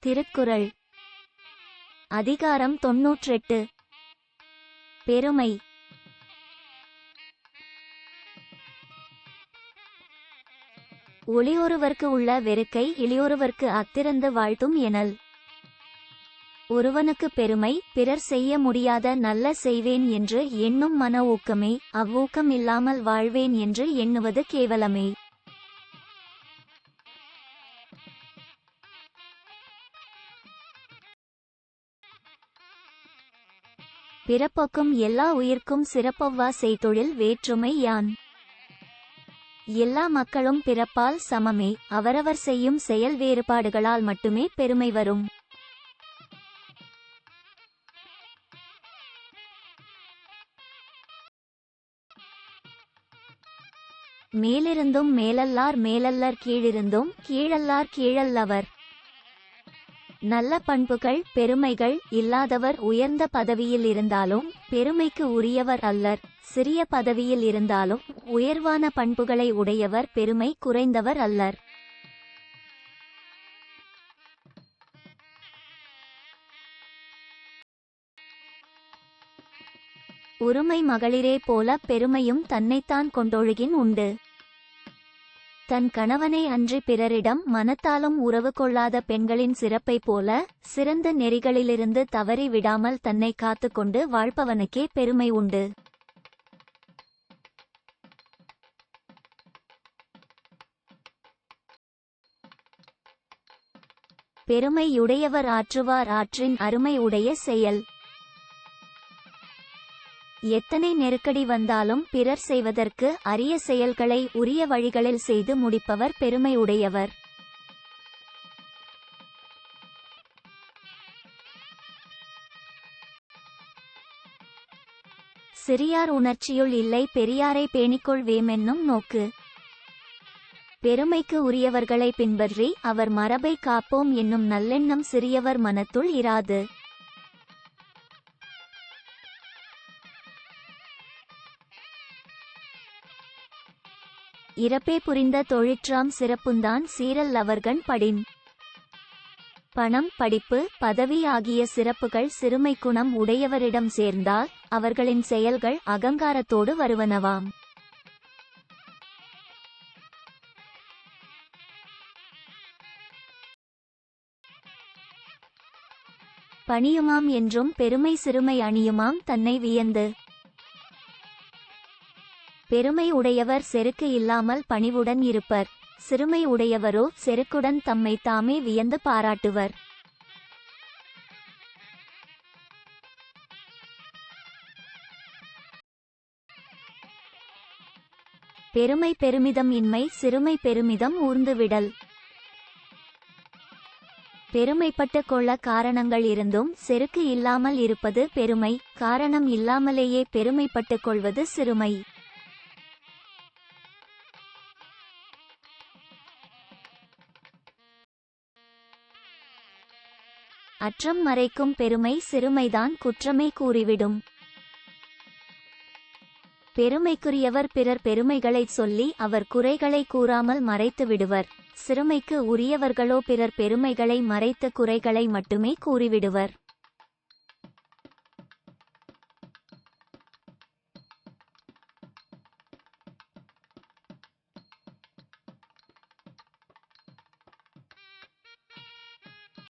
திருக்குறள் அதிகாரம் 98. பெருமை. ஒளியொருவர்க்கு உள்ள வெறுக்கை இளியொருவர்க்கு அத்திறந்து வாழ்த்தும் எனல். ஒருவனுக்கு பெருமை பிறர் செய்ய முடியாத நல்ல செய்வேன் என்று எண்ணும் மன ஊக்கமே. அவ்வூக்கம் இல்லாமல் வாழ்வேன் என்று எண்ணுவது கேவலமே. பிறப்பொக்கும் எல்லா உயிர்க்கும் சிறப்பொவ்வா செய்தொழில் வேற்றுமை யான். எல்லா மக்களும் பிறப்பால் சமமே. அவரவர் செய்யும் செயல் வேறுபாடுகளால் மட்டுமே பெருமை வரும். மேலிருந்தும் மேலல்லார் மேலல்லர் கீழிருந்தும் கீழல்லார் கீழல்லவர். நல்ல பண்புகள் பெருமைகள் இல்லாதவர் உயர்ந்த பதவியில் இருந்தாலும் பெருமைக்கு உரியவர் அல்லர். சிறிய பதவியில் இருந்தாலும் உயர்வான பண்புகளை உடையவர் பெருமை குறைந்தவர் அல்லர். உறுமை மகளிரே போல பெருமையும் தன்னைத்தான் கொண்டொழுகின் உண்டு. தன் கணவனை அன்றி பிறரிடம் மனத்தாலும் உறவு கொள்ளாத பெண்களின் சிறப்பை போல சிறந்த நெறிகளிலிருந்து தவறி விடாமல் தன்னை காத்துக்கொண்டு வாழ்பவனுக்கே பெருமை உண்டு. பெருமையுடையவர் ஆற்றுவார் ஆற்றின் அருமை உடைய செயல். எத்தனை நெருக்கடி வந்தாலும் பிறர் செய்வதற்கு அரிய செயல்களை உரிய வழிகளில் செய்து முடிப்பவர் பெருமை உடையவர். சிறியார் உணர்ச்சியுள் இல்லை பெரியாரை பேணிக்கொள் வேமென்னும் நோக்கு. பெருமைக்கு உரியவர்களை பின்பற்றி அவர் மரபை காப்போம் என்னும் நல்லெண்ணம் சிறியவர் மனத்துள் இராது. இறப்பே புரிந்த தொழிற்றாம் சிறப்புந்தான் சீரல் அவர்கண் படின். பணம் படிப்பு பதவி ஆகிய சிறப்புகள் சிறுமை குணம் உடையவரிடம் சேர்ந்தால் அவர்களின் செயல்கள் அகங்காரத்தோடு வருவனவாம். பணியுமாம் என்றும் பெருமை சிறுமை அணியுமாம் தன்னை வியந்து. பெருமை உடையவர் செருக்கு இல்லாமல் பணிவுடன் இருப்பர். சிறுமை உடையவரோ செருக்குடன் தம்மை தாமே வியந்து பாராட்டுவர். பெருமை பெருமிதம் இன்மை சிறுமை பெருமிதம் ஊர்ந்துவிடல். பெருமைப்பட்டு கொள்ள காரணங்கள் இருந்தும் செருக்கு இல்லாமல் இருப்பது பெருமை. காரணம் இல்லாமலேயே பெருமைப்பட்டு கொள்வது சிறுமை. அற்றம் மறைக்கும் பெருமை சிறுமைதான் குற்றமே கூறிவிடும். பெருமைக்குரியவர் பிறர் பெருமைகளைச் சொல்லி அவர் குறைகளை கூறாமல் மறைத்து விடுவர். சிறுமைக்கு உரியவர்களோ பிறர் பெருமைகளை மறைத்த குறைகளை மட்டுமே கூறிவிடுவர்.